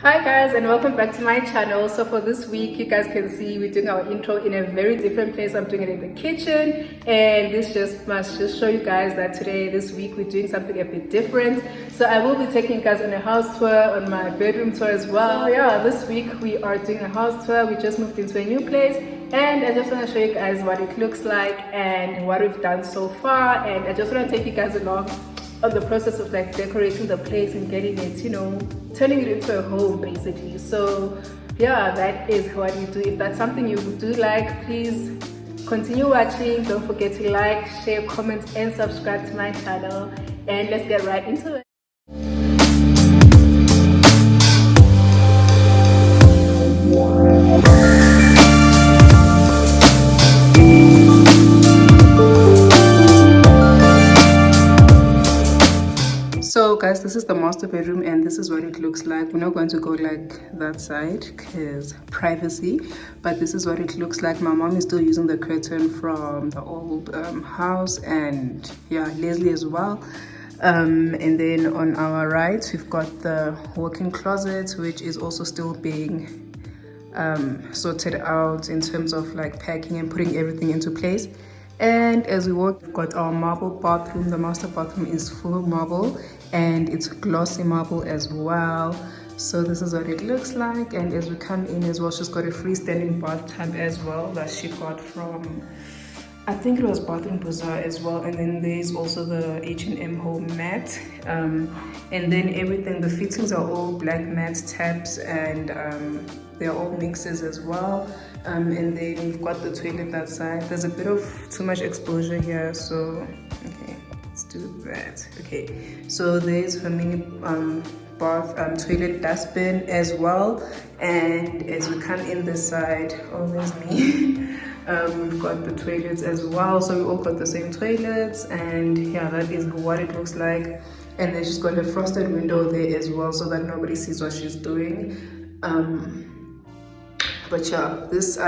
Hi guys, and welcome back to my channel. So for this week, you guys can see we're doing our intro in a very different place. I'm doing it in the kitchen, and this must show you guys that this week we're doing something a bit different. So I will be taking you guys on a house tour, on my bedroom tour as well. So yeah, this week we are doing a house tour. We just moved into a new place, and I just want to show you guys what it looks like and what we've done so far. And I just want to take you guys along on the process of like decorating the place and getting it, turning it into a home basically. So yeah, that is what we do. If that's something you do like, please continue watching. Don't forget to like, share, comment, and subscribe to my channel, and let's get right into it. So guys, this is the master bedroom, and this is what it looks like. We're not going to go like that side because privacy, but this is what it looks like. My mom is still using the curtain from the old house, and yeah, Leslie as well. And then on our right we've got the walk-in closet, which is also still being sorted out in terms of like packing and putting everything into place. And as we walk, we've got our marble bathroom. The master bathroom is full marble, and it's glossy marble as well. So this is what it looks like. And as we come in as well, she's got a freestanding bathtub as well that she got from, I think it was Bathroom Bazaar as well. And then there's also the H&M home mat, and then everything, the fittings are all black matte taps, and they're all mixes as well. And then we've got the toilet that side. There's a bit of too much exposure here, so okay, let's do that. Okay, so there's her mini bath toilet dustbin as well. And as we come in this side, oh, there's me. We've got the toilets as well, so we all got the same toilets, and yeah, that is what it looks like. And then she's got a frosted window there as well, so that nobody sees what she's doing. But yeah, this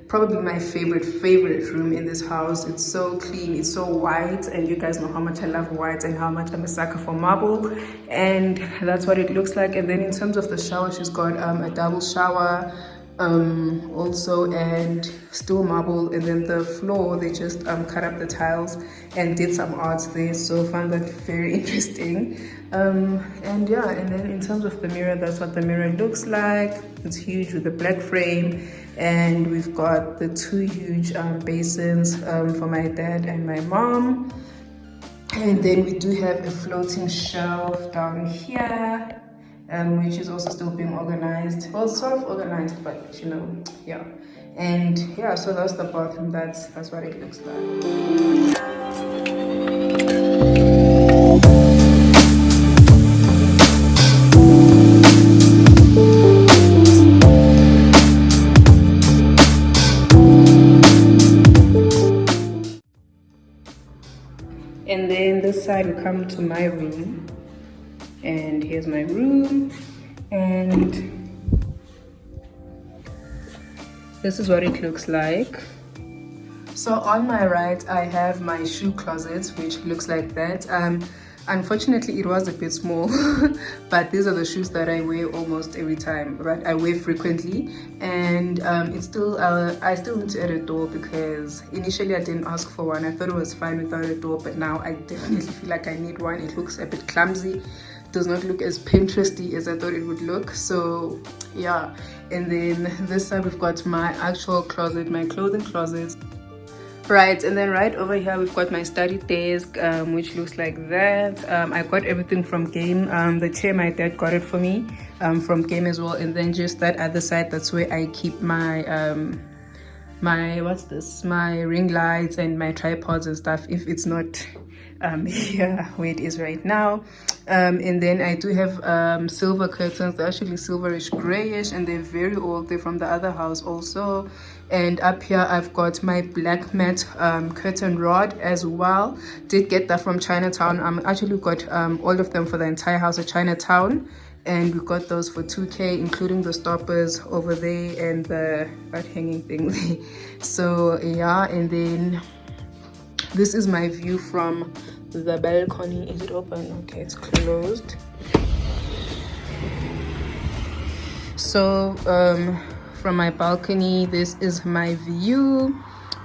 probably my favorite room in this house. It's so clean, it's so white, and you guys know how much I love white and how much I'm a sucker for marble, and that's what it looks like. And then in terms of the shower, she's got a double shower also, and still marble. And then the floor, they just cut up the tiles and did some arts there, so I found that very interesting. And yeah, and then in terms of the mirror, that's what the mirror looks like. It's huge with a black frame, and we've got the two huge basins for my dad and my mom. And then we do have a floating shelf down here, which is also still being organized. Well, sort of organized, but yeah. And yeah, so that's the bathroom. That's what it looks like. And then this side we come to my room, and here's my room, and this is what it looks like. So on my right I have my shoe closet, which looks like that. Unfortunately it was a bit small, but these are the shoes that I wear almost every time, right? I wear frequently, and it's still I still need to add a door, because initially I didn't ask for one. I thought it was fine without a door, but now I definitely feel like I need one. It looks a bit clumsy, does not look as Pinteresty as I thought it would look. So yeah. And then this side we've got my actual closet, my clothing closet. Right, and then right over here we've got my study desk, which looks like that. I got everything from Game. The chair, my dad got it for me from Game as well. And then just that other side, that's where I keep my my ring lights and my tripods and stuff, if it's not here where it is right now. And then I do have silver curtains. They're actually silverish grayish, and they're very old. They're from the other house also. And up here I've got my black matte curtain rod as well. Did get that from Chinatown. Actually got all of them for the entire house at Chinatown, and we got those for 2K, including the stoppers over there and the hanging thing there. So yeah, and then this is my view from the balcony. Is it open? Okay, it's closed. So from my balcony, this is my view.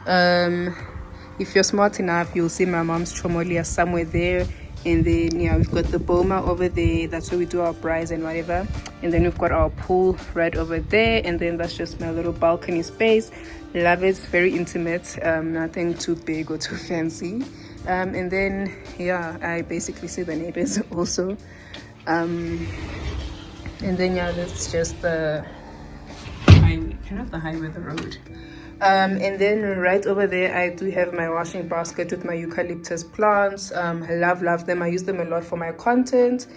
If you're smart enough, you'll see my mom's chomolia somewhere there. And then yeah, we've got the boma over there. That's where we do our braais and whatever. And then we've got our pool right over there. And then that's just my little balcony space. Love it. Very intimate. Nothing too big or too fancy. And then yeah, I basically see the neighbors also. And then yeah, that's just the highway, kind of the highway, the road. And then right over there I do have my washing basket with my eucalyptus plants. I love them. I use them a lot for my content,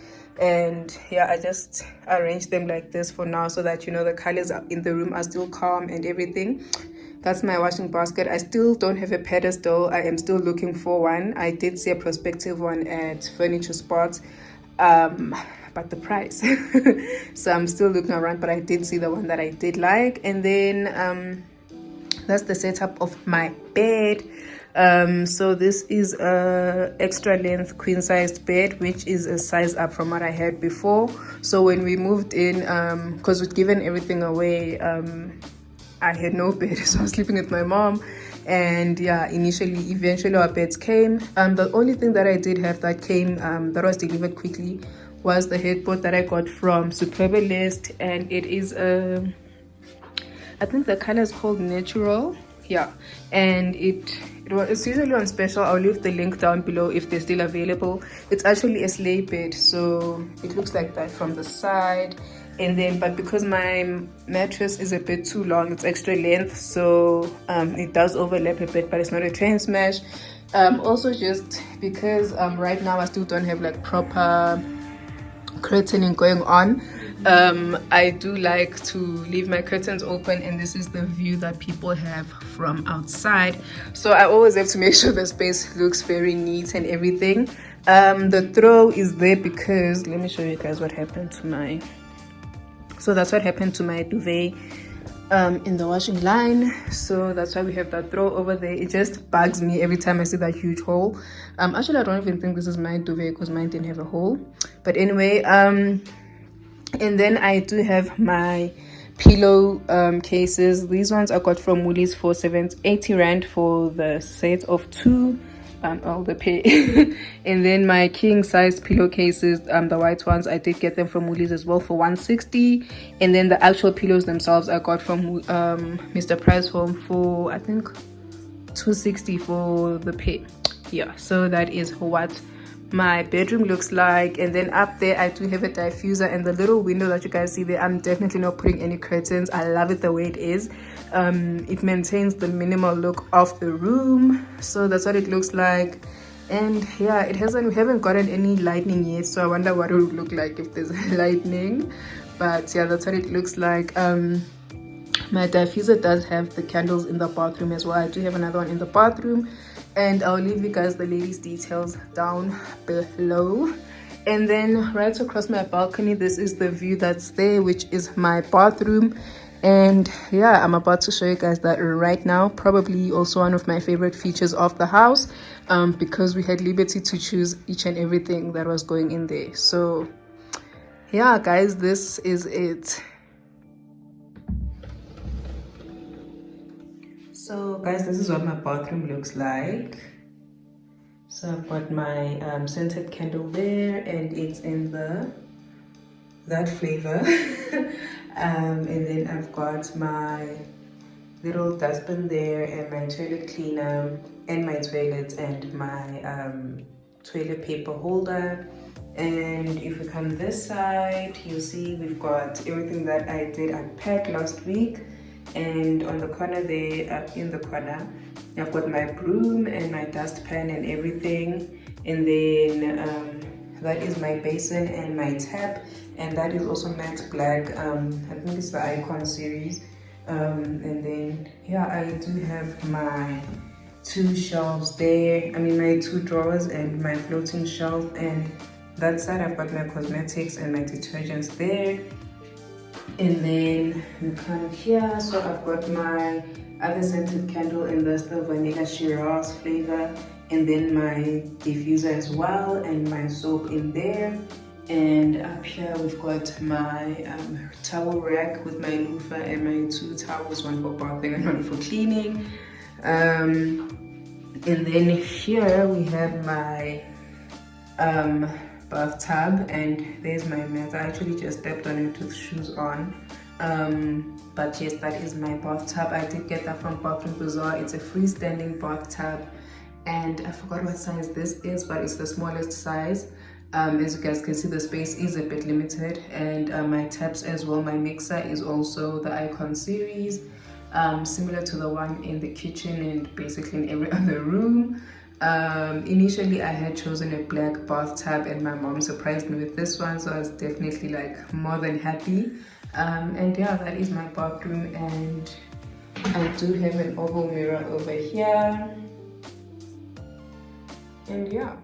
and yeah, I just arrange them like this for now so that, you know, the colors in the room are still calm and everything. That's my washing basket. I still don't have a pedestal. I am still looking for one. I did see a prospective one at Furniture Spot, but the price so I'm still looking around, but I did see the one that I did like. And then that's the setup of my bed. So this is a extra length queen sized bed, which is a size up from what I had before. So when we moved in, because we'd given everything away, I had no bed, so I was sleeping with my mom. And yeah, eventually our beds came. The only thing that I did have that came, that was delivered quickly, was the headboard that I got from Superbalist, and it is I think the color is called Natural. Yeah, and it's usually on special. I'll leave the link down below if they're still available. It's actually a sleigh bed, so it looks like that from the side. And then, but because my mattress is a bit too long, it's extra length, so it does overlap a bit, but it's not a train smash. Also just because right now I still don't have like proper curtaining going on. I do like to leave my curtains open, and this is the view that people have from outside, so I always have to make sure the space looks very neat and everything. The throw is there because, let me show you guys what happened to my, so that's what happened to my duvet in the washing line, so that's why we have that throw over there. It just bugs me every time I see that huge hole. Actually I don't even think this is my duvet because mine didn't have a hole, but anyway. And then I do have my pillow cases. These ones I got from Woolies for 80 rand for the set of 2, all the pay. And then my king size pillowcases, the white ones, I did get them from Woolies as well for 160. And then the actual pillows themselves I got from Mr. Price Home for I think 260 for the pay. Yeah, so that is what my bedroom looks like. And then up there I do have a diffuser, and the little window that you guys see there, I'm definitely not putting any curtains. I love it the way it is. It maintains the minimal look of the room, so that's what it looks like. And yeah, we haven't gotten any lightning yet, so I wonder what it would look like if there's lightning. But yeah, that's what it looks like. My diffuser does have the candles in the bathroom as well. I do have another one in the bathroom, and I'll leave you guys the ladies details down below. And then right across my balcony, this is the view that's there, which is my bathroom. And yeah, I'm about to show you guys that right now. Probably also one of my favorite features of the house, because we had liberty to choose each and everything that was going in there. So yeah guys, this is it. So guys, this is what my bathroom looks like. So I've got my scented candle there, and it's in that flavor. And then I've got my little dustbin there, and my toilet cleaner, and my toilet, and my toilet paper holder. And if we come this side, you'll see we've got everything that I did unpack last week. And on the corner there, in the corner, I've got my broom and my dustpan and everything. And then that is my basin and my tap, and that is also matte black. I think it's the Icon series. And then yeah, I do have my 2 shelves there, my 2 drawers and my floating shelf. And that side I've got my cosmetics and my detergents there. And then we come here, so I've got my other scented candle, and that's the vanilla Shiraz flavor, and then my diffuser as well, and my soap in there. And up here we've got my towel rack with my loofah and my 2 towels, one for bathing and one for cleaning. And then here we have my bathtub, and there's my mat. I actually just stepped on it with shoes on. But yes, that is my bathtub. I did get that from Bathroom Bazaar. It's a freestanding bathtub, and I forgot what size this is, but it's the smallest size. As you guys can see, the space is a bit limited, and my taps as well. My mixer is also the Icon series, similar to the one in the kitchen and basically in every other room. Initially I had chosen a black bathtub, and my mom surprised me with this one, so I was definitely like more than happy. And yeah, that is my bathroom, and I do have an oval mirror over here, and yeah.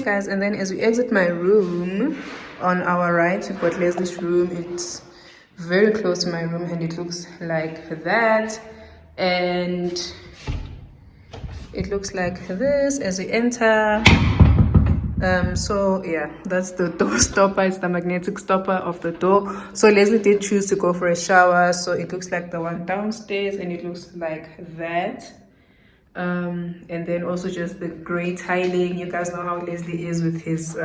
Guys, and then as we exit my room, on our right we've got Leslie's room. It's very close to my room, and it looks like that, and it looks like this as we enter. So yeah, that's the door stopper. It's the magnetic stopper of the door. So Leslie did choose to go for a shower, so it looks like the one downstairs, and it looks like that. And then also just the gray tiling. You guys know how Leslie is with his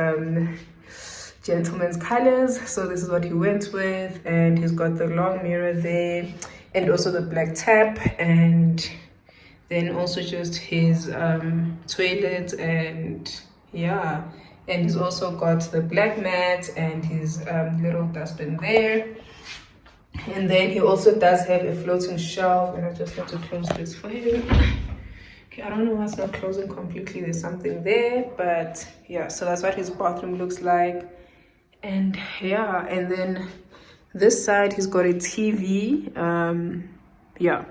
gentleman's colors, so this is what he went with. And he's got the long mirror there, and also the black tap, and then also just his toilet, and yeah, and he's also got the black mat and his little dustbin there. And then he also does have a floating shelf, and I just have to close this for him. I don't know why it's not closing completely. There's something there, but yeah, so that's what his bathroom looks like. And yeah, and then this side he's got a TV. Yeah,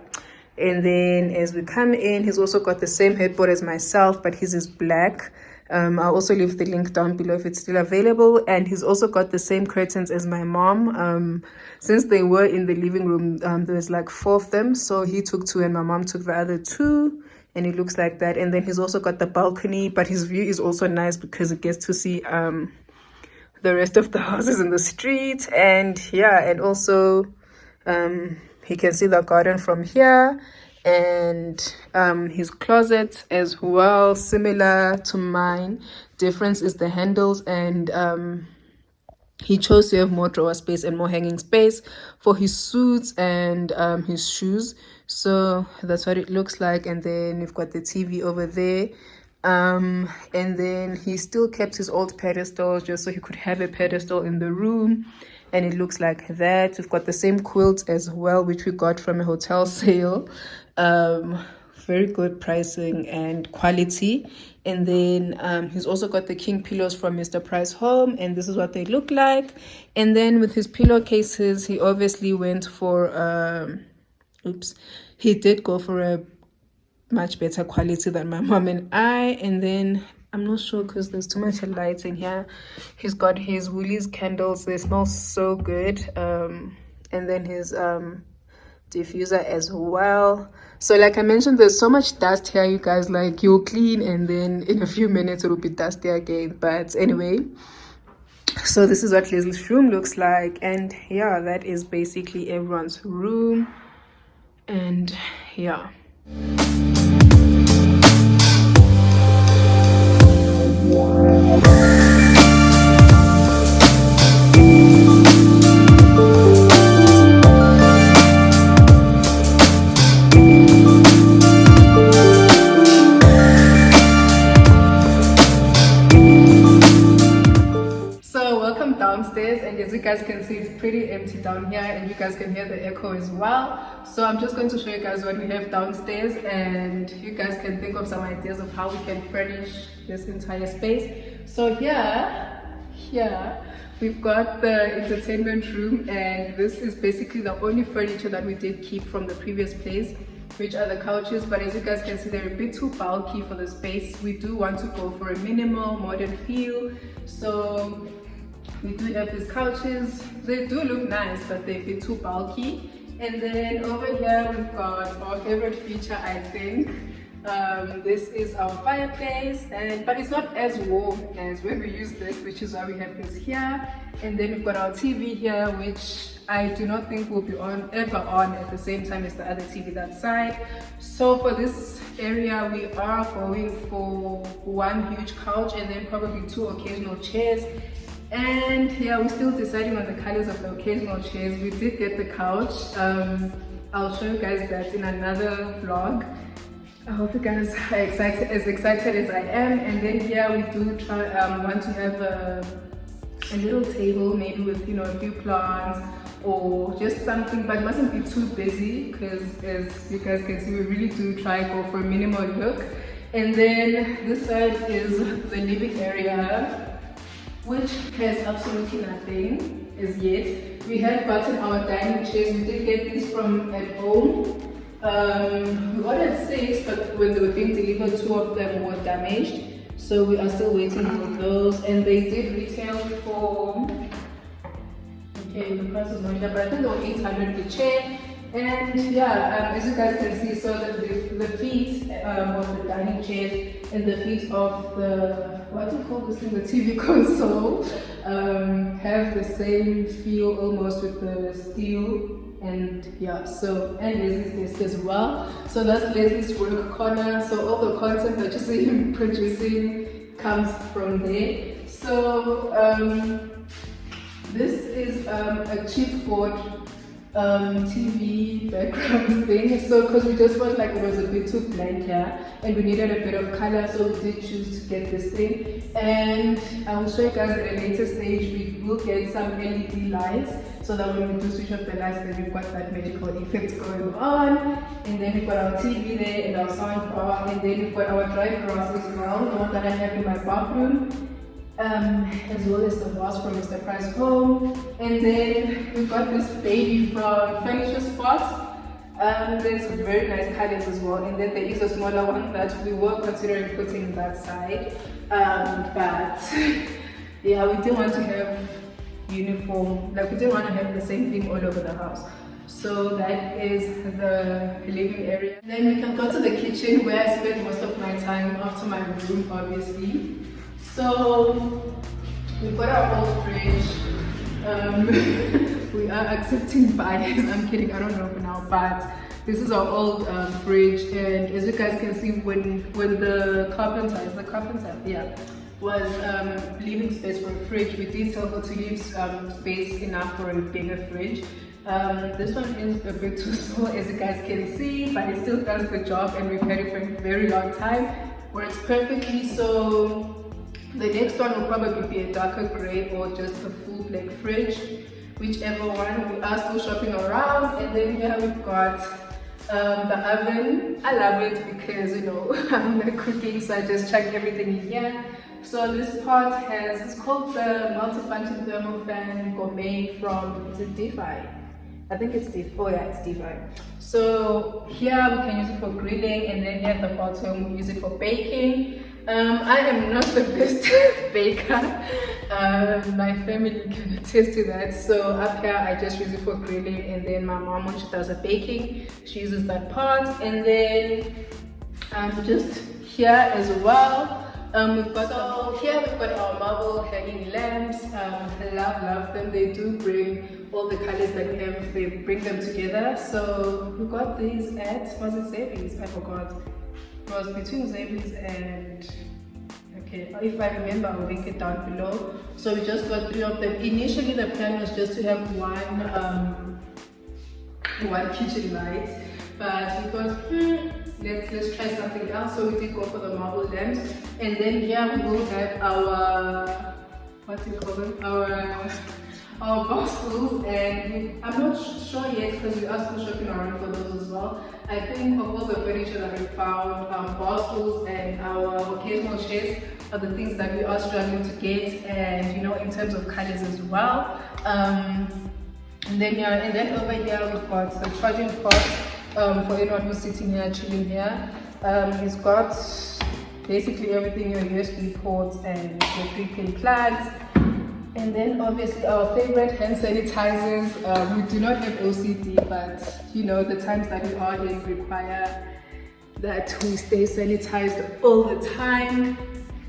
and then as we come in, he's also got the same headboard as myself, but his is black. I'll also leave the link down below if it's still available. And he's also got the same curtains as my mom. Since they were in the living room, there was like 4 of them, so he took 2 and my mom took the other 2. And it looks like that. And then he's also got the balcony, but his view is also nice because it gets to see the rest of the houses in the street. And yeah, and also he can see the garden from here, and his closet as well, similar to mine. Difference is the handles, and he chose to have more drawer space and more hanging space for his suits and his shoes. So that's what it looks like. And then we've got the TV over there, and then he still kept his old pedestal just so he could have a pedestal in the room, and it looks like that. We've got the same quilt as well, which we got from a hotel sale. Very good pricing and quality. And then he's also got the king pillows from Mr. Price Home, and this is what they look like. And then with his pillowcases, he obviously went for he did go for a much better quality than my mom and I. And then I'm not sure because there's too much light in here. He's got his Woolies candles. They smell so good. And then his diffuser as well. So like I mentioned, there's so much dust here, you guys. Like, you'll clean and then in a few minutes it'll be dusty again. But anyway, so this is what Leslie's room looks like. And yeah, that is basically everyone's room. And yeah. Downstairs, and as you guys can see, it's pretty empty down here, and you guys can hear the echo as well. So I'm just going to show you guys what we have downstairs, and you guys can think of some ideas of how we can furnish this entire space. So here we've got the entertainment room, and this is basically the only furniture that we did keep from the previous place, which are the couches. But as you guys can see, they're a bit too bulky for the space. We do want to go for a minimal modern feel, so we do have these couches. They do look nice, but they're a bit too bulky. And then over here we've got our favorite feature, I think. This is our fireplace, but it's not as warm as when we use this, which is why we have this here. And then we've got our TV here, which I do not think will be ever on at the same time as the other TV that side. So for this area, we are going for one huge couch and then probably 2 occasional chairs. And yeah, we're still deciding on the colors of the occasional chairs. We did get the couch. I'll show you guys that in another vlog. I hope you guys are as excited as I am. And then here we do want to have a little table, maybe with, you know, a few plants or just something, but it mustn't be too busy, because as you guys can see, we really do try to go for a minimal look. And then this side is the living area, which has absolutely nothing as yet. We have gotten our dining chairs. We did get these from at home. We ordered 6, but when they were being delivered, 2 of them were damaged. So we are still waiting for those. And they did retail for, okay, the price is not here, but I think they were 800 per chair. And yeah, as you guys can see, so that the feet of the dining chairs and the feet of the, what do you call this thing, the TV console, have the same feel almost with the steel. And yeah, so, and Leslie's desk as well. So that's Leslie's work corner. So all the content that you see him producing comes from there. So this is a chipboard TV background thing. So because we just felt like it was a bit too blank here and we needed a bit of color, so we did choose to get this thing. And I will show you guys at a later stage, we will get some LED lights, so that when we do switch off the lights, then we've got that magical effect going on. And then we've got our TV there and our sound bar, and then we've got our dry grass as well, the one that I have in my bathroom. As well as the vase from Mr. Price Home. And then we've got this baby from Furniture Spot. There's very nice colors as well. And then there is a smaller one that we were considering putting that side. But yeah, we didn't want to have uniform, like we didn't want to have the same thing all over the house. So that is the living area. And then we can go to the kitchen, where I spend most of my time after my room, obviously. So we've got our old fridge. We are accepting buyers. I'm kidding, I don't know for now, but this is our old fridge. And as you guys can see, when the carpenter, yeah, was leaving space for a fridge, we did tell her to leave space enough for a bigger fridge. This one is a bit too small, as you guys can see, but it still does the job, and we've had it for a very long time. Works perfectly. So the next one will probably be a darker grey or just a full black fridge, whichever one. We are still shopping around. And then here we've got the oven. I love it because, you know, I'm not cooking, so I just chuck everything in here. So this part has, it's called the multifunction thermal fan gourmet from, is it DeFi? I think it's DeFi. Oh yeah, it's DeFi. So here we can use it for grilling, and then here at the bottom we use it for baking. I am not the best baker. My family can attest to that. So up here I just use it for grilling, and then my mom, when she does her baking, she uses that part. And then just here as well, we've got here we've got our marble hanging lamps. I love them. They do bring all the colors that we have, they bring them together. So we got these at, was it Zabi's? I forgot. It was between Zabi's and, okay, if I remember, I'll link it down below. So we just got 3 of them. Initially the plan was just to have one kitchen light, but we thought, let's try something else. So we did go for the marble lamps. And then here we will have our, what do you call them, our bar stools, and I'm not sure yet because we are still shopping around for those as well. I think of all the furniture that we found, bar stools and our occasional chairs are the things that we are struggling to get, and you know, in terms of colors as well. And then over here we've got the charging port for anyone who's sitting here, chilling here. It's got basically everything, your USB ports and your 3-pin plugs. And then obviously our favorite hand sanitizers. We do not have OCD, but you know, the times that we are in require that we stay sanitized all the time.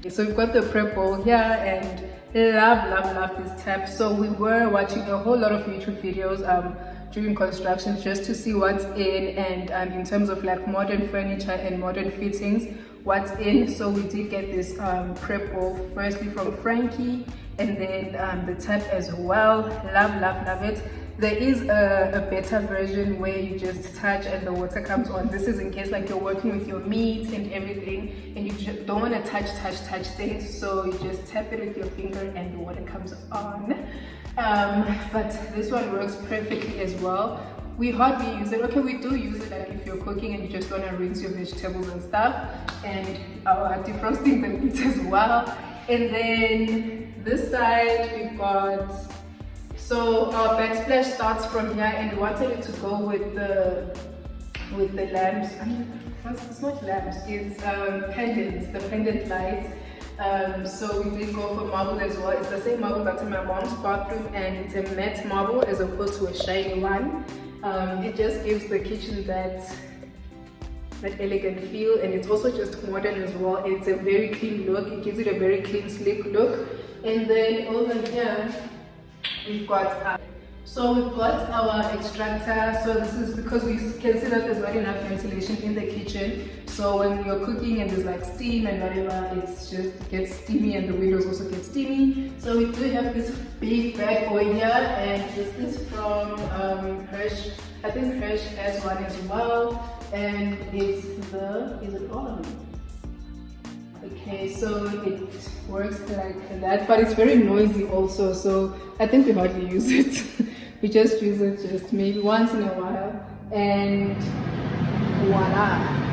So we've got the prep bowl here, and love this tab. So we were watching a whole lot of YouTube videos during construction just to see what's in, and in terms of like modern furniture and modern fittings, what's in. So we did get this prep bowl firstly from Frankie, and then the tab as well. Love it. There is a better version where you just touch and the water comes on. This is in case like you're working with your meat and everything and you just don't want to touch things, so you just tap it with your finger and the water comes on. But this one works perfectly as well. We hardly use it. Okay, we do use it like if you're cooking and you just want to rinse your vegetables and stuff, and our defrosting the meat as well. And then this side we've got, so our backsplash starts from here, and we wanted it to go with the lamps. I mean, it's not lamps, it's pendants, the pendant lights. So we did go for marble as well. It's the same marble that's in my mom's bathroom, and it's a matte marble as opposed to a shiny one. It just gives the kitchen that elegant feel, and it's also just modern as well. It's a very clean look. It gives it a very clean, sleek look. And then over here we've got our extractor. So this is because we can see that there's not enough ventilation in the kitchen. So when you're cooking and there's like steam and whatever, it's just gets steamy, and the windows also get steamy. So we do have this big bad boy here, and this is from Hirsch. I think Hirsch has one as well, and it's is it on? Okay, so it works like that, but it's very noisy also, so I think we hardly use it. We just use it just maybe once in a while, and voila.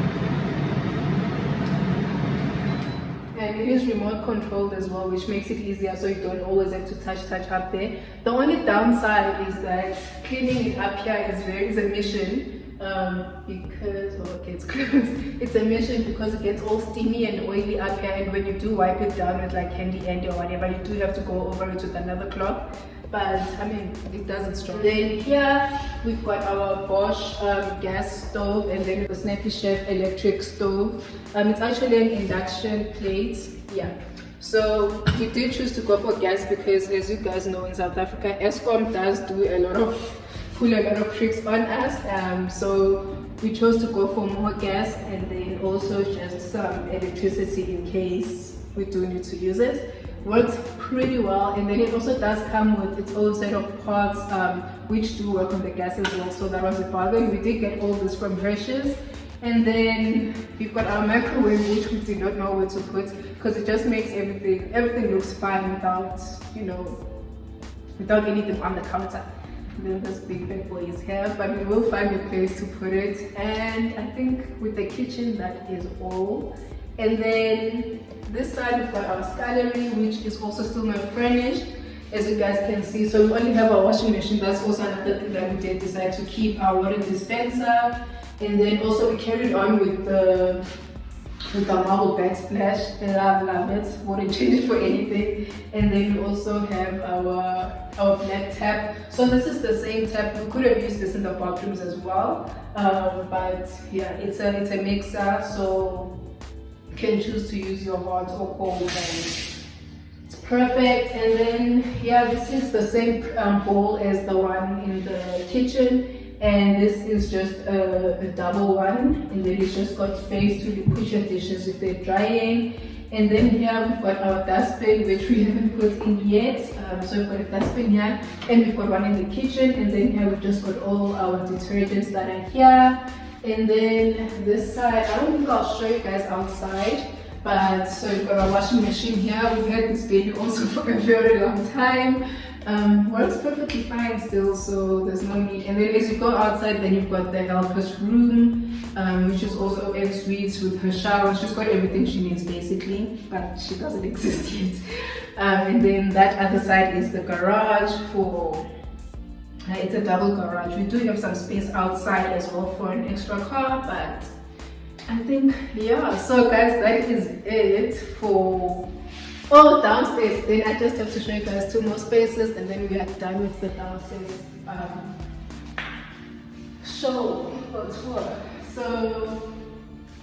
And it is remote controlled as well, which makes it easier, so you don't always have to touch up there. The only downside is that cleaning it up here is a mission. Because it's close. It's a mission because it gets all steamy and oily up here, and when you do wipe it down with like handy or whatever, you do have to go over it with another cloth. But I mean, it does it strong. Then here we've got our Bosch gas stove, and then the Snappy Chef electric stove. It's actually an induction plate. Yeah. So we did choose to go for gas because, as you guys know, in South Africa, Eskom does do pull a lot of tricks on us. So we chose to go for more gas, and then also just some electricity in case we do need to use it. Works pretty well, and then it also does come with its own set of parts which do work on the gas as well, so that was a bargain. We did get all this from Hirsch's. And then we've got our microwave, which we did not know where to put because it just makes everything looks fine without, you know, without anything on the counter. And then this big bad boy is here, but we will find a place to put it. And I think with the kitchen, that is all. And then this side we've got our scullery, which is also still not furnished, as you guys can see. So we only have our washing machine. That's also another thing that we did decide to keep, our water dispenser. And then also we carried on with the marble backsplash. Love it. Wouldn't change it for anything. And then we also have our black tap. So this is the same tap. We could have used this in the bathrooms as well, but yeah, it's a mixer, so you can choose to use your hot or cold, and it's perfect. And then yeah, this is the same bowl as the one in the kitchen. And this is just a double one, and then it's just got space to put your dishes if they're drying. And then here we've got our dustbin, which we haven't put in yet. So we've got a dustbin here, and we've got one in the kitchen. And then here we've just got all our detergents that are here. And then this side, I don't think I'll show you guys outside, but so we've got our washing machine here. We've had this baby also for a very long time. Works perfectly fine still, so there's no need. And then as you go outside, then you've got the helper's room, which is also en suite with her shower. She's got everything she needs basically, but she doesn't exist yet. And then that other side is the garage for it's a double garage. We do have some space outside as well for an extra car, but I think, yeah. So guys, that is it for downstairs. Then I just have to show you guys 2 more spaces, and then we are done with the downstairs show or tour. So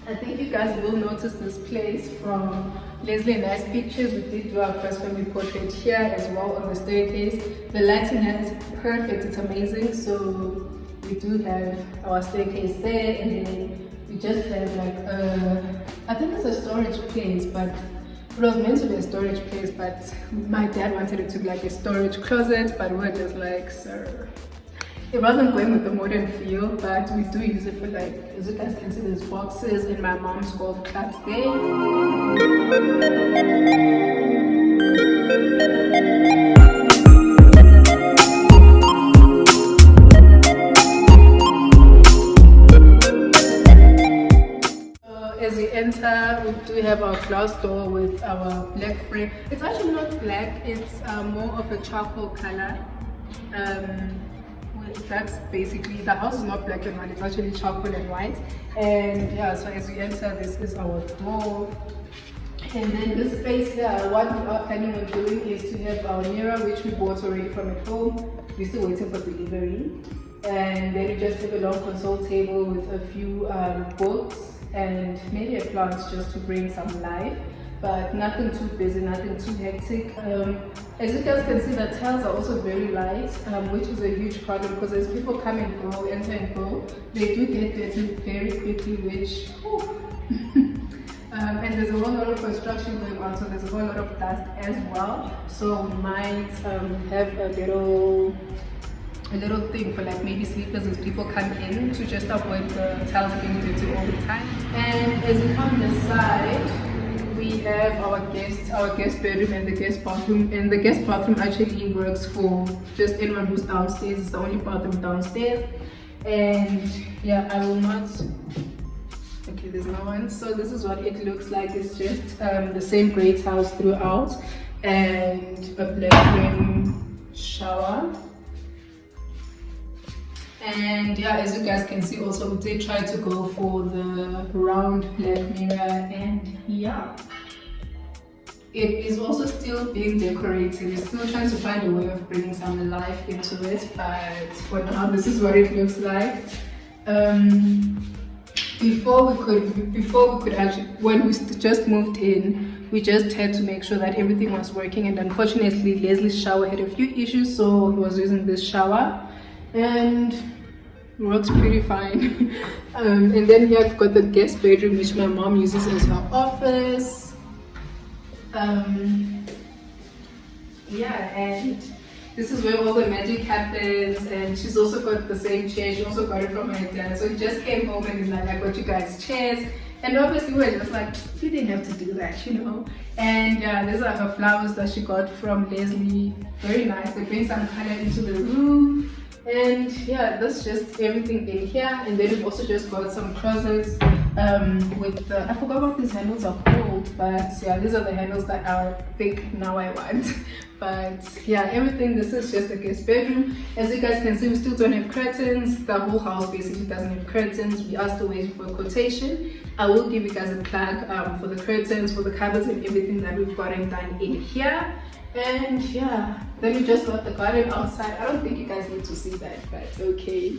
I think you guys will notice this place from Leslie and I's pictures. We did do our first family portrait here as well on the staircase. The lighting here is perfect, it's amazing. So we do have our staircase there, and then we just have like I think it's a storage place, but it was meant to be a storage place, but my dad wanted it to be like a storage closet, but we're just like, sir, it wasn't going with the modern feel, but we do use it for, like, as you guys can see, there's boxes and my mom's golf clubs there. As we enter, we do have our glass door with our black frame. It's actually not black, it's more of a charcoal color. That's basically, the house is not black and white, it's actually charcoal and white. And yeah, so as we enter, this is our door. And then this space here, what we are planning on doing is to have our mirror, which we bought already from at home. We're still waiting for delivery. And then we just have a long console table with a few books and maybe a plant just to bring some life, but nothing too busy, nothing too hectic. As you guys can see, the tiles are also very light, which is a huge problem because as people come and go, enter and go, they do get dirty very quickly, which and there's a whole lot of construction going on, so there's a whole lot of dust as well. So we might have a little thing for like maybe sleepers as people come in, to just avoid the tiles being dirty all the time. And as you come this side, we have our guest bedroom and the guest bathroom. And the guest bathroom actually works for just anyone who's downstairs. It's the only bathroom downstairs. And yeah, I will not, okay, there's no one. So this is what it looks like. It's just the same grey tiles throughout and a black frame shower. And yeah, as you guys can see, also we did try to go for the round black mirror, and yeah, it is also still being decorated. We're still trying to find a way of bringing some life into it, but for now this is what it looks like. Before we could actually, when we just moved in, we just had to make sure that everything was working, and unfortunately Leslie's shower had a few issues, so he was using this shower. And it works pretty fine. And then here I've got the guest bedroom, which my mom uses as her office. Yeah, and this is where all the magic happens. And she's also got the same chair. She also got it from her dad. So he just came home and he's like, I got you guys chairs. And obviously we're just like, you didn't have to do that, you know. And yeah, these are her flowers that she got from Leslie. Very nice. They bring some color into the room. And yeah, that's just everything in here. And then we've also just got some closets with the, I forgot what these handles are called, but yeah, these are the handles that I think now I want. But yeah, everything, this is just a guest bedroom. As you guys can see, we still don't have curtains. The whole house basically doesn't have curtains. We are still waiting for a quotation. I will give you guys a plug for the curtains, for the cupboards and everything that we've gotten done in here. And yeah, then we just got the garden outside. I don't think you guys need to see that, but it's okay.